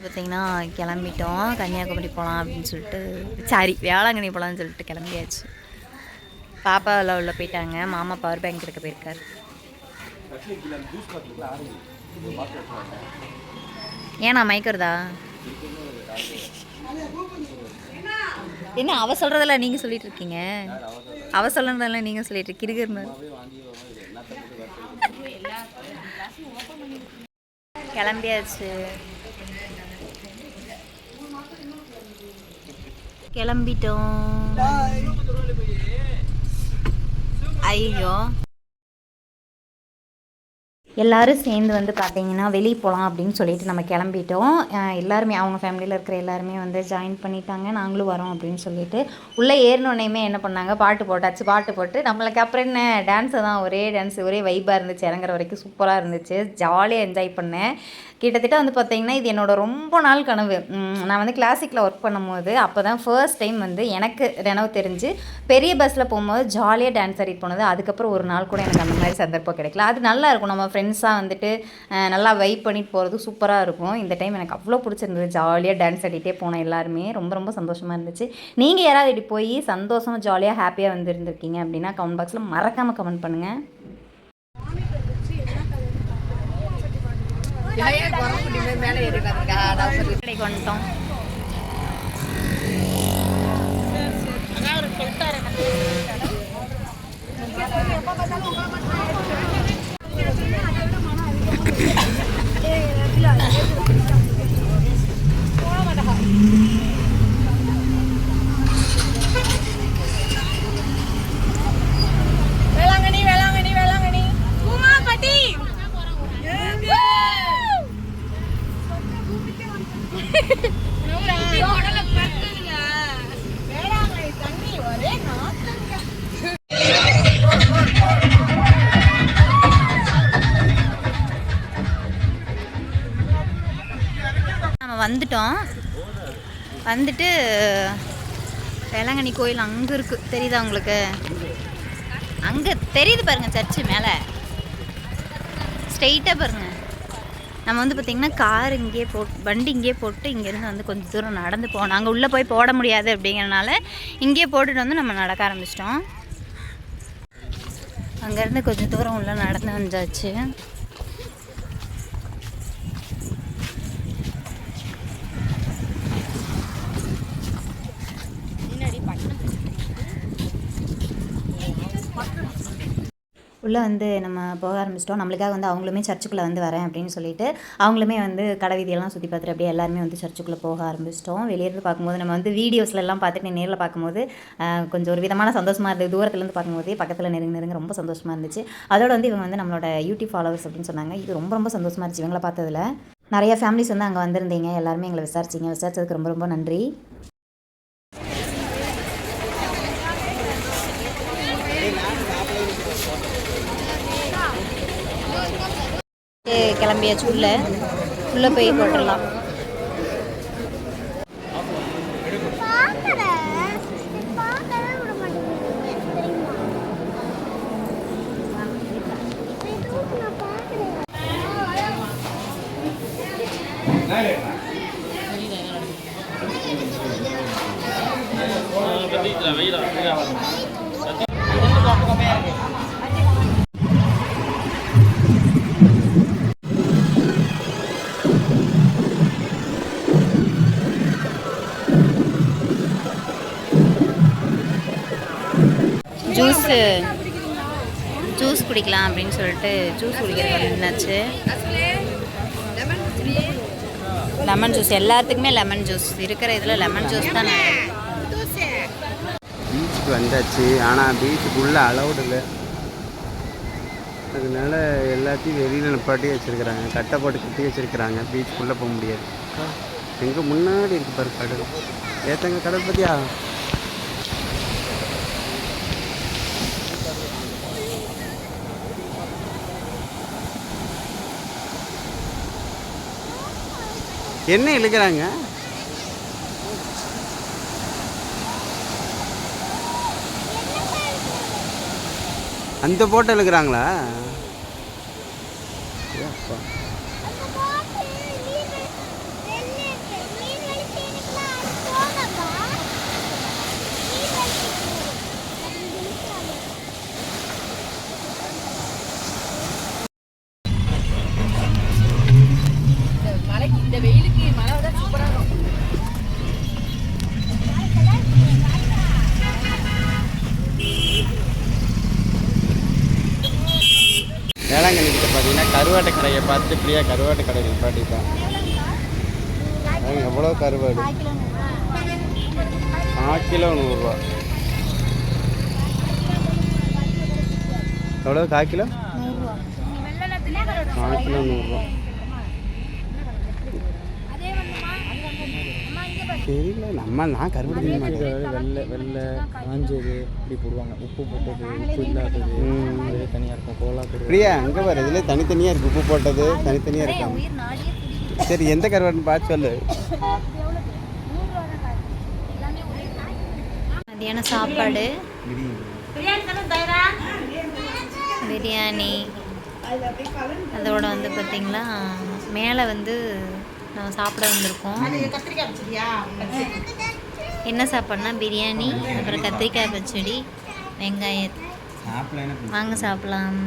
பார்த்திங்கன்னா கிளம்பிட்டோம். கன்னியாகுமரி போகலாம் அப்படின்னு சொல்லிட்டு, சாரி வேளாங்கண்ணி போகலான்னு சொல்லிட்டு கிளம்பியாச்சு. பாப்பா எல்லாம் உள்ள போயிட்டாங்க. மாமா பவர் பேங்க் எடுக்க போயிருக்காரு. ஏன்னா மைக்கிறதா என்ன அவ சொல்றதெல்லாம் நீங்க சொல்லிட்டு இருக்கீங்க? அவ சொல்றதெல்லாம் நீங்க சொல்லிட்டு இருக்கீங்க. கிளம்பியாச்சு. கிளம்பிட்டோம். ஐயோ எல்லோரும் சேர்ந்து வந்து பார்த்திங்கன்னா வெளியே போகலாம் அப்படின்னு சொல்லிட்டு நம்ம கிளம்பிட்டோம். எல்லாருமே அவங்க ஃபேமிலியில் இருக்கிற எல்லாருமே வந்து ஜாயின் பண்ணிட்டாங்க. நாங்களும் வரோம் அப்படின்னு சொல்லிட்டு உள்ளே ஏறினோடனேயுமே என்ன பண்ணாங்க, பாட்டு போட்டாச்சு. பாட்டு போட்டு நம்மளுக்கு அப்புறம் என்ன டான்ஸு தான், ஒரே டான்ஸு, ஒரே வைப்பாக இருந்துச்சு. இறங்குற வரைக்கும் சூப்பராக இருந்துச்சு. ஜாலியாக என்ஜாய் பண்ணேன். கிட்டத்தட்ட வந்து பார்த்திங்கன்னா இது என்னோடய ரொம்ப நாள் கனவு. நான் வந்து கிளாசிக்கில் ஒர்க் பண்ணும்போது அப்போ தான் ஃபர்ஸ்ட் டைம் வந்து எனக்கு நினைவு தெரிஞ்சு பெரிய பஸ்ஸில் போகும்போது ஜாலியாக டான்ஸ் ஆடிட்டு போனது. அதுக்கப்புறம் ஒரு நாள் கூட எனக்கு அந்த மாதிரி சந்தர்ப்பம் கிடைக்கல. அது நல்லா இருக்கும். நம்ம ஃப்ரெண்ட்ஸாக வந்துட்டு நல்லா வைப் பண்ணிட்டு போகிறது சூப்பராக இருக்கும். இந்த டைம் எனக்கு அவ்வளோ பிடிச்சிருந்தது. ஜாலியாக டான்ஸ் ஆடிட்டே போனோம் எல்லாருமே. ரொம்ப ரொம்ப சந்தோஷமாக இருந்துச்சு. நீங்கள் யாராவது இப்படி போய் சந்தோஷமாக ஜாலியாக ஹாப்பியாக வந்துருந்துருக்கீங்க அப்படின்னா கமெண்ட் பாக்ஸில் மறக்காமல் கமெண்ட் பண்ணுங்கள். வந்துட்டோம். வந்துட்டோம். வந்துட்டு வேளாங்கண்ணி கோயில் அங்கே இருக்குது, தெரியுதா உங்களுக்கு? அங்கே தெரியுது பாருங்கள், சர்ச்சு மேலே ஸ்ட்ரெயிட்டாக பாருங்கள். நம்ம வந்து பார்த்திங்கன்னா கார் இங்கேயே வண்டி இங்கேயே போட்டு இங்கேருந்து வந்து கொஞ்சம் தூரம் நடந்து போனோம். அங்கே உள்ளே போய் போட முடியாது அப்படிங்கிறனால இங்கேயே போட்டுட்டு வந்து நம்ம நடக்க ஆரம்பிச்சிட்டோம். அங்கேருந்து கொஞ்சம் தூரம் உள்ளே நடந்து வந்தாச்சு. உள்ளே வந்து நம்ம போக ஆரம்பிச்சிட்டோம். நம்மளுக்காக வந்து அவங்களுமே சர்ச்சுக்குள்ளே வந்து வரேன் அப்படின்னு சொல்லிட்டு அவங்களுமே வந்து கடை வீதியெல்லாம் சுற்றி பார்த்துட்டு அப்படியே எல்லாருமே வந்து சர்ச்சுக்குள்ளே போக ஆரம்பிச்சிட்டோம். வெளியேருந்து பார்க்கும்போது நம்ம வந்து வீடியோஸ்லாம் பார்த்துட்டு நேரில் பார்க்கும்போது கொஞ்சம் ஒரு விதமான சந்தோஷமாக இருந்தது. தூரத்துலேருந்து பார்க்கும்போதே பக்கத்தில் நெருங்க ரொம்ப சந்தோஷமாக இருந்துச்சு. அதோட வந்து இவங்க வந்து நம்மளோட யூடியூப் ஃபாலோவர்ஸ் அப்படின்னு சொன்னாங்க. இது ரொம்ப ரொம்ப சந்தோஷமாக இருந்துச்சு இவங்களை பார்த்ததில். நிறைய ஃபேமிலிஸ் வந்து அங்கே வந்திருந்தீங்க. எல்லாருமே எங்களை விசாரிச்சதுக்கு ரொம்ப ரொம்ப நன்றி. கிளம்பியாச்சு. உள்ளே போய் போட்டுடலாம். ஜூஸ் குடிக்கலாம் அப்படின்னு சொல்லிட்டு ஜூஸ் குடிக்கிறது நின்னாச்சு. லெமன் ஜூஸ் எல்லாத்துக்குமே லெமன் ஜூஸ் இருக்கிற இதில் லெமன் ஜூஸ் தான். பீச்சுக்கு வந்தாச்சு. ஆனால் பீச்சுக்குள்ளே அலௌடு இல்லை. அதனால எல்லாத்தையும் வெளியில் நிப்பாட்டி வச்சுருக்குறாங்க. கட்டை போட்டு கட்டி வச்சுருக்குறாங்க. பீச்சுக்குள்ளே போக முடியாது. எங்கே முன்னாடி இருக்குது பாரு கடல். ஏத்தங்க கடல் பற்றியா? என்ன இழுக்கிறாங்க? அந்த போட்டோ இழுக்கிறாங்களா? வேளாங்கண்ணி கிட்ட பார்த்தீங்கன்னா கருவாட்டு கடையை பார்த்து பிரியா கருவாட்டு கடை நிப்பாட்டிட்டான். எவ்வளோ கருவாடு? 4 கிலோ 100 ரூபா. எவ்வளோ 4 கிலோ? 4 கிலோ 100 ரூபா. தெரியல, நான் கருவாடு திங்க மாட்டேன். வெள்ளை காஞ்சது இப்படி போடுவாங்க. உப்பு போட்டது, உப்பு இல்லாதது அதே தனியாக இருக்கும். கோலா போடுவாங்க. பிரியா அங்கே பாரு, இதில் தனித்தனியாக இருக்குது. உப்பு போட்டது தனித்தனியாக இருக்காங்க. சரி, எந்த கருவாடுன்னு பார்த்து சொல்லு. மதியான சாப்பாடு பிரியாணி. அதோட வந்து பார்த்திங்களா மேலே வந்து நம்ம சாப்பிட வந்திருக்கோம். என்ன சாப்பாடுனா பிரியாணி, அப்புறம் கத்திரிக்காய் பச்சடி, வெங்காயம். வாங்க சாப்பிடலாம்.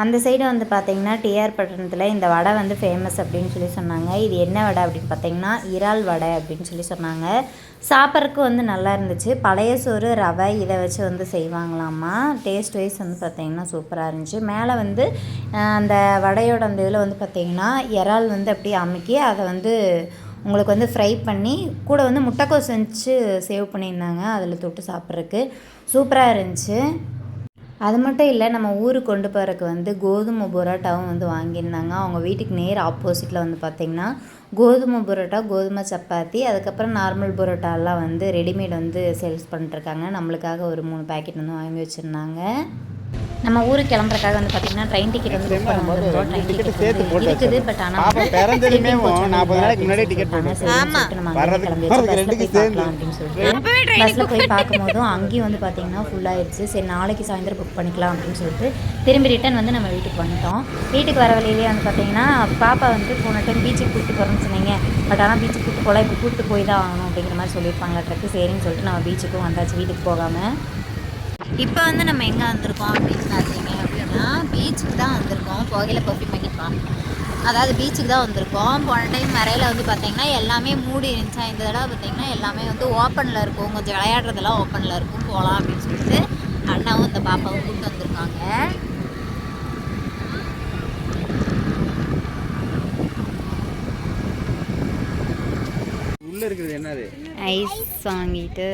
அந்த சைடு வந்து பார்த்திங்கன்னா டிஆர் பட்டணத்தில் இந்த வடை வந்து ஃபேமஸ் அப்படின்னு சொல்லி சொன்னாங்க. இது என்ன வடை அப்படின்னு பார்த்திங்கன்னா இறால் வடை அப்படின்னு சொல்லி சொன்னாங்க. சாப்பிட்றதுக்கு வந்து நல்லா இருந்துச்சு. பழைய சோறு ரவை இதை வச்சு வந்து செய்வாங்களாம்மா. டேஸ்ட் வைஸ் வந்து பார்த்திங்கன்னா சூப்பராக இருந்துச்சு. மேலே வந்து அந்த வடையோட அந்த இதில் வந்து பார்த்திங்கன்னா இறால் வந்து அப்படியே அமுக்கி அதை வந்து உங்களுக்கு வந்து ஃப்ரை பண்ணி கூட வந்து முட்டைக்கோஸ் வச்சு சேவ் பண்ணியிருந்தாங்க. அதில் தொட்டு சாப்பிட்றதுக்கு சூப்பராக இருந்துச்சு. அது மட்டும் இல்லை, நம்ம ஊருக்கு கொண்டு போகிறதுக்கு வந்து கோதுமை புரோட்டாவும் வந்து வாங்கியிருந்தாங்க. அவங்க வீட்டுக்கு நேர் ஆப்போசிட்டில் வந்து பார்த்திங்கன்னா கோதுமை புரோட்டா, கோதுமை சப்பாத்தி, அதுக்கப்புறம் நார்மல் புரோட்டாலாம் வந்து ரெடிமேட் வந்து சேல்ஸ் பண்ணிட்டுருக்காங்க. நம்மளுக்காக ஒரு 3 பேக்கெட் வந்து வாங்கி வச்சுருந்தாங்க. நம்ம ஊருக்கு கிளம்புறதுக்காக வந்து பார்த்திங்கன்னா ட்ரெயின் டிக்கெட் வந்து புக் பண்ண வந்துருந்தோம். ட்ரெயின் டிக்கெட் இருக்குது, பட் ஆனால் கிளம்பி வச்சு பார்க்கலாம் அப்படின்னு சொல்லிட்டு பஸ்ஸில் போய் பார்க்கும்போதும் அங்கேயும் வந்து பார்த்திங்கன்னா ஃபுல்லாகிடுச்சு. சரி, நாளைக்கு சாயந்தரம் புக் பண்ணிக்கலாம் அப்படின்னு சொல்லிட்டு திரும்பி ரிட்டன் வந்து நம்ம வீட்டுக்கு வந்துட்டோம். வீட்டுக்கு வர வழியிலேயே வந்து பார்த்திங்கன்னா பாப்பா வந்து போன டைம் பீச்சுக்கு கூப்பிட்டு போகிறோன்னு சொன்னீங்க, பட் ஆனால் பீச்சுக்கு கூப்பிட்டு போகலாம், இப்போ கூப்பிட்டு போய் தான் ஆகணும் அப்படிங்கிற மாதிரி சொல்லியிருப்பாங்களாட்டுருக்கு. சரின்னு சொல்லிட்டு நம்ம பீச்சுக்கும் வந்தாச்சு வீட்டுக்கு போகாமல். இப்போ வந்து நம்ம எங்கே வந்திருக்கோம் அப்படின்னு பார்த்தீங்க அப்படின்னா பீச்சுக்கு தான் வந்திருக்கோம். புகையில பர்ஃப்யூம் வாங்கிக்கலாம், அதாவது பீச்சுக்கு தான் வந்திருக்கோம். போன டைம் வரையில் வந்து பார்த்திங்கன்னா எல்லாமே மூடி இருந்துச்சா. இந்த தடவை பார்த்திங்கன்னா எல்லாமே வந்து ஓப்பனில் இருக்கும். கொஞ்சம் விளையாடுறதெல்லாம் ஓப்பனில் இருக்கும். போகலாம் அப்படின்னு சொல்லிட்டு அண்ணாவும் இந்த பாப்பாவும் கூப்பிட்டு வந்திருக்காங்க. உள்ள இருக்கிறது என்னது? ஐஸ் வாங்கிட்டு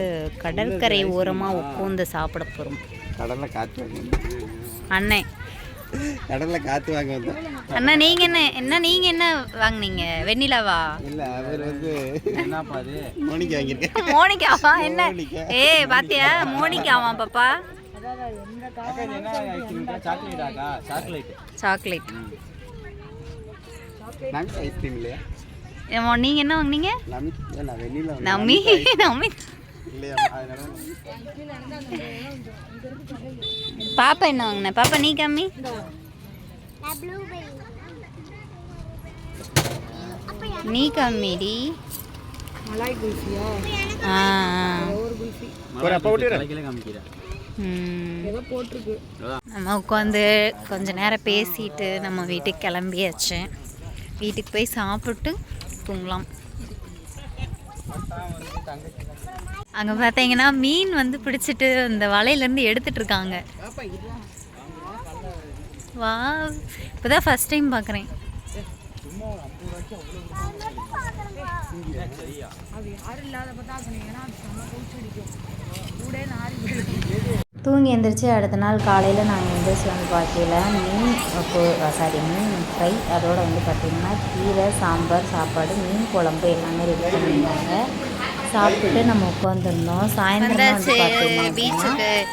கடற்கரை ஓரமாக உட்காந்து சாப்பிட போகிறோம். கடல்ல காற்று அண்ணே, கடல்ல காற்று வாங்க வந்தோம். அண்ணா நீங்கள் என்ன வாங்கினீங்க? வெண்ணிலாவா? இல்லை, அவர் வந்து என்னப்பா அது? மோனிகா வாங்கியிருக்கேன். மோனிகாவா? என்ன பாத்தியா மோனிகாவா பாப்பா? சாக்லேட். ஐஸ்கிரீம் இல்லையா? நீங்கள் என்ன வாங்கினீங்க? நம்மி பாப்பா என்ன வாங்கின? பாப்பா நீ கம்மி. நீ கம்மிடி. நம்ம உட்காந்து கொஞ்ச நேரம் பேசிட்டு நம்ம வீட்டுக்கு கிளம்பியாச்சு. வீட்டுக்கு போய் சாப்பிட்டு தூங்கலாம். அங்கே பார்த்தீங்கன்னா மீன் வந்து பிடிச்சிட்டு இந்த வலையிலேருந்து எடுத்துட்டு இருக்காங்க. வா, இப்போதான் ஃபர்ஸ்ட் டைம் பார்க்குறேன். தூங்கி எந்திரிச்சு அடுத்த நாள் காலையில் நாங்கள் எந்திரிச்சு வந்து பார்க்கல மீன் ஃப்ரை, அதோடு வந்து பார்த்திங்கன்னா கீரை, சாம்பார், சாப்பாடு, மீன் குழம்பு எல்லாமே ரெடி பண்ணியிருந்தாங்க. சாப்பிட்டுட்டு நம்ம உட்காந்துருந்தோம். சாயந்தரம் வந்து பார்த்தீங்கன்னா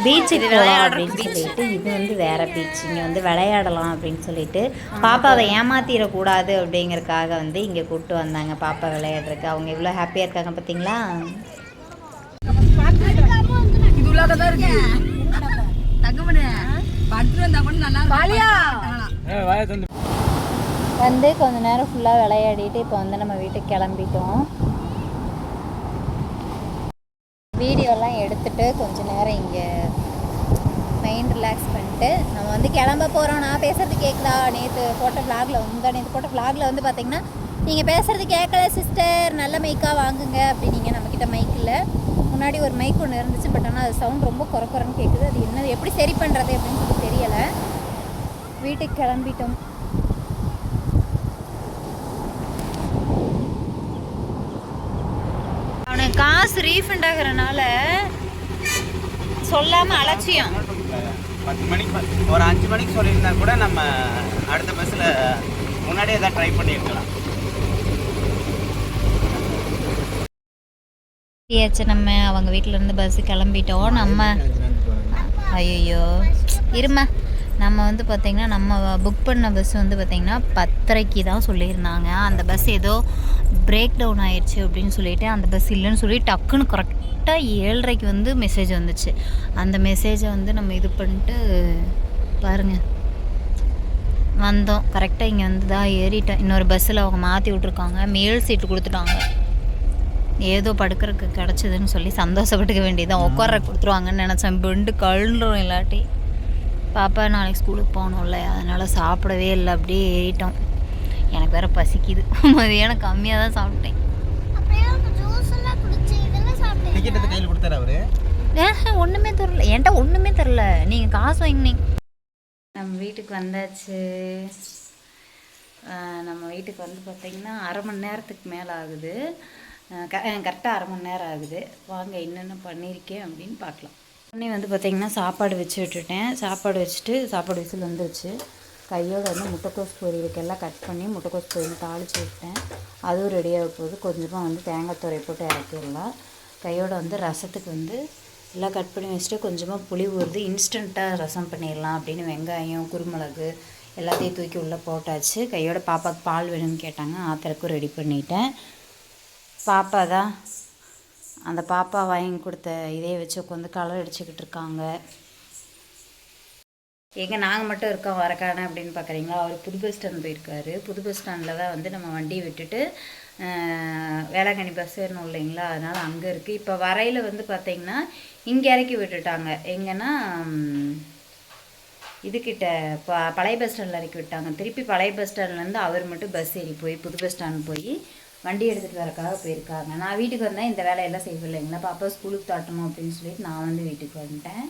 பீச்சுக்கு போகலாம் அப்படின்னு சொல்லிட்டு, இது வந்து வேறு பீச், இங்கே வந்து விளையாடலாம் அப்படின்னு சொல்லிட்டு பாப்பாவை ஏமாத்திடக்கூடாது அப்படிங்கிறதுக்காக வந்து இங்கே கூப்பிட்டு வந்தாங்க பாப்பா விளையாடுறதுக்கு. அவங்க எவ்வளோ ஹாப்பியாக இருக்காங்க பார்த்தீங்களா? வந்து கொஞ்ச நேரம் ஃபுல்லாக விளையாடிட்டு இப்போ வந்து நம்ம வீட்டுக்கு கிளம்பிட்டோம். வீடியோலாம் எடுத்துகிட்டு கொஞ்சம் நேரம் இங்கே மைண்ட் ரிலாக்ஸ் பண்ணிட்டு நம்ம வந்து கிளம்ப போகிறோம். நான் பேசுகிறது கேட்குதா? நேற்று போட்ட விளாகில் வந்து பார்த்திங்கன்னா நீங்கள் பேசுகிறது கேட்கல சிஸ்டர், நல்ல மைக்காக வாங்குங்க அப்படின்னீங்க. நம்மக்கிட்ட மைக் இல்லை. முன்னாடி ஒரு மைக் ஒன்று இருந்துச்சு, பட் ஆனால் அது சவுண்ட் ரொம்ப குறைன்னு கேட்குது. அது என்ன எப்படி சரி பண்ணுறது அப்படின்னு சொல்லி தெரியலை. வீட்டுக்கு கிளம்பிட்டோம். அவனுக்கு காசு ரீஃபண்ட் ஆகிறனால சொல்லாமல் அலட்சியம். 10 மணிக்கு ஒரு 5 மணிக்கு சொல்லியிருந்தா கூட நம்ம அடுத்த பஸ்ஸில் முன்னாடியே எதாவது ட்ரை பண்ணியிருக்கலாம். நம்ம அவங்க வீட்டிலேருந்து பஸ்ஸு கிளம்பிட்டோம். நம்ம ஐயோ இருமா, நம்ம வந்து பார்த்திங்கன்னா நம்ம புக் பண்ண பஸ் வந்து பார்த்திங்கன்னா 10:30 தான் சொல்லியிருந்தாங்க. அந்த பஸ் ஏதோ பிரேக் டவுன் ஆயிடுச்சு அப்படின்னு சொல்லிட்டு அந்த பஸ் இல்லைன்னு சொல்லி டக்குன்னு கரெக்டாக 7:30 வந்து மெசேஜ் வந்துச்சு. அந்த மெசேஜை வந்து நம்ம இது பண்ணிட்டு பாருங்கள் வந்தோம். கரெக்டாக இங்கே வந்து தான் ஏறிட்டேன். இன்னொரு பஸ்ஸில் அவங்க மாற்றி விட்ருக்காங்க. மேல் சீட்டு கொடுத்துட்டாங்க. ஏதோ படுக்கிறதுக்கு கிடச்சிதுன்னு சொல்லி சந்தோஷப்பட்டுக்க வேண்டியதான். உட்கார கொடுத்துருவாங்கன்னு நினச்சேன். பெண்டு கழுந்துடும் இல்லாட்டி. பாப்பா நாளைக்கு ஸ்கூலுக்கு போகணும்ல, அதனால் சாப்பிடவே இல்லை, அப்படியே ஏறிட்டோம். எனக்கு வேறு பசிக்குது. மதியானம் கம்மியாக தான் சாப்பிட்டேன். கையில் கொடுத்தாரு அவரு. ஒன்றுமே தரல என்கிட்ட, ஒன்றுமே தரல. நீங்கள் காசு வாங்கினீங்க. நம்ம வீட்டுக்கு வந்தாச்சு. நம்ம வீட்டுக்கு வந்து பார்த்திங்கன்னா 1/2 மணி நேரத்துக்கு மேலே ஆகுது. கரெக்டாக 1/2 மணி நேரம் ஆகுது. வாங்க என்னென்ன பண்ணியிருக்கேன் அப்படின்னு பார்க்கலாம். உடனே வந்து பார்த்திங்கன்னா சாப்பாடு வச்சு விட்டுட்டேன். சாப்பாடு வச்சுட்டு சாப்பாடு விசில் வந்துருச்சு. கையோடு வந்து முட்டைக்கோஸ் பொரியலுக்கெல்லாம் கட் பண்ணி முட்டைக்கோஸ் பொரியல் தாளித்து விட்டேன். அதுவும் ரெடியாக போகுது. கொஞ்சமாக வந்து தேங்காய் துரை போட்டு இறக்கிடலாம். கையோடு வந்து ரசத்துக்கு வந்து எல்லாம் கட் பண்ணி வச்சுட்டு கொஞ்சமாக புளி ஊறுது. இன்ஸ்டண்ட்டாக ரசம் பண்ணிடலாம் அப்படின்னு வெங்காயம் குருமிளகு எல்லாத்தையும் தூக்கி உள்ளே போட்டாச்சு. கையோட பாப்பாவுக்கு பால் வேணும்னு கேட்டாங்க. ஆத்திரக்கும் ரெடி பண்ணிட்டேன். பாப்பா தான் அந்த பாப்பா வாங்கி கொடுத்த இதே வச்சு உட்காந்து கலர் அடிச்சுக்கிட்டு இருக்காங்க. எங்கே நாங்கள் மட்டும் இருக்கோம் வரக்கானே அப்படின்னு பார்க்குறீங்களா? அவர் புது பஸ் ஸ்டாண்ட் போயிருக்காரு. புது பஸ் ஸ்டாண்டில் தான் வந்து நம்ம வண்டியை விட்டுட்டு வேளாங்கண்ணி பஸ் ஏறணும் இல்லைங்களா, அதனால் அங்கே இருக்குது. இப்போ வரையில் வந்து பார்த்திங்கன்னா இங்கே இறக்கி விட்டுட்டாங்க. எங்கன்னா இதுக்கிட்ட பழைய பஸ் ஸ்டாண்டில் இறக்கி விட்டாங்க. திருப்பி பழைய பஸ் ஸ்டாண்ட்லேருந்து அவர் மட்டும் பஸ் ஏறி போய் புது பஸ் ஸ்டாண்ட் போய் வண்டி எடுத்துகிட்டு வரக்காக போயிருக்காங்க. நான் வீட்டுக்கு வந்தேன். இந்த வேலையெல்லாம் செய்ய இல்லைங்களா, பாப்பா ஸ்கூலுக்கு தாட்டணும் அப்படின்னு சொல்லிட்டு நான் வந்து வீட்டுக்கு வந்துட்டேன்.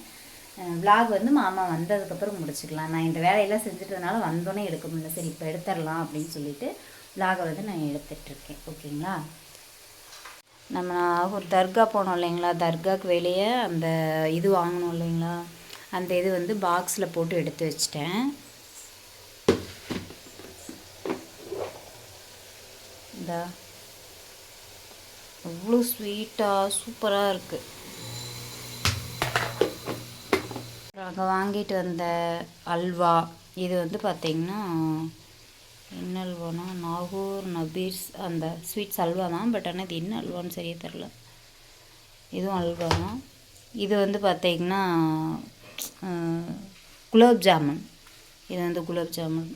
விளாக் வந்து மாமா வந்ததுக்கப்புறம் முடிச்சுக்கலாம். நான் இந்த வேலையெல்லாம் செஞ்சுட்டதுனால வந்தோன்னே எடுக்க முடியல. சரி இப்போ எடுத்துடலாம் அப்படின்னு சொல்லிட்டு விளாகை வந்து நான் எடுத்துகிட்ருக்கேன். ஓகேங்களா? நம்ம ஒரு தர்கா போனோம் இல்லைங்களா, தர்காவுக்கு வெளியே அந்த இது வாங்கணும் இல்லைங்களா, அந்த இது வந்து பாக்ஸில் போட்டு எடுத்து வச்சிட்டேன். இந்த அவ்வளோ ஸ்வீட்டாக சூப்பராக இருக்குது. அங்கே வாங்கிட்டு வந்த அல்வா இது வந்து பார்த்திங்கன்னா என்ன அல்வானா, நாகூர் நபீர்ஸ் அந்த ஸ்வீட்ஸ் அல்வா தான். பட் ஆனால் இது என்ன அல்வான்னு சரியாக தெரில. இதுவும் அல்வா தான். இது வந்து பார்த்திங்கன்னா குலோப் ஜாமுன். இது வந்து குலோப் ஜாமுன்.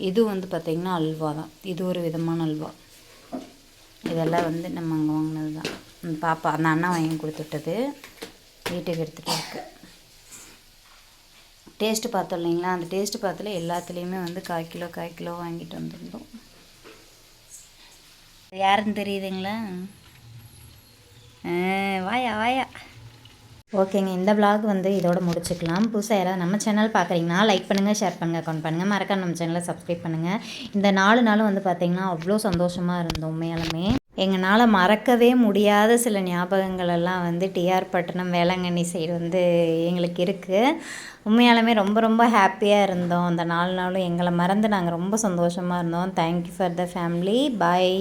இது வந்து பார்த்திங்கன்னா அல்வா தான். இது ஒரு விதமான அல்வா. இதெல்லாம் வந்து நம்ம அங்கே வாங்கினது தான். பாப்பா அந்த அண்ணா வாங்கி கொடுத்துட்டது வீட்டுக்கு எடுத்துகிட்டு இருக்கு. டேஸ்ட்டு பார்த்தோம் இல்லைங்களா, அந்த டேஸ்ட்டு பார்த்தல எல்லாத்துலேயுமே வந்து 1/4 கிலோ வாங்கிட்டு வந்துருந்தோம். யாருன்னு தெரியுதுங்களா? வாயா வாயா. ஓகேங்க, இந்த விளாக் வந்து இதோட முடிச்சுக்கலாம். புதுசாக யாராவது நம்ம சேனல் பார்க்குறீங்கன்னா லைக் பண்ணுங்கள், ஷேர் பண்ணுங்கள், கமெண்ட் பண்ணுங்கள். மறக்காம நம்ம சேனலை சப்ஸ்கிரைப் பண்ணுங்கள். இந்த 4 நாளும் வந்து பார்த்திங்கன்னா அவ்வளோ சந்தோஷமாக இருந்தோம். உண்மையாலுமே எங்களால் மறக்கவே முடியாத சில ஞாபகங்கள் எல்லாம் வந்து டிஆர் பட்டணம் வேளாங்கண்ணி சைடு வந்து எங்களுக்கு இருக்குது. உண்மையாலுமே ரொம்ப ரொம்ப ஹாப்பியாக இருந்தோம். அந்த 4 நாளும் எங்களை மறந்து நாங்கள் ரொம்ப சந்தோஷமாக இருந்தோம். Thank you for the family. Bye.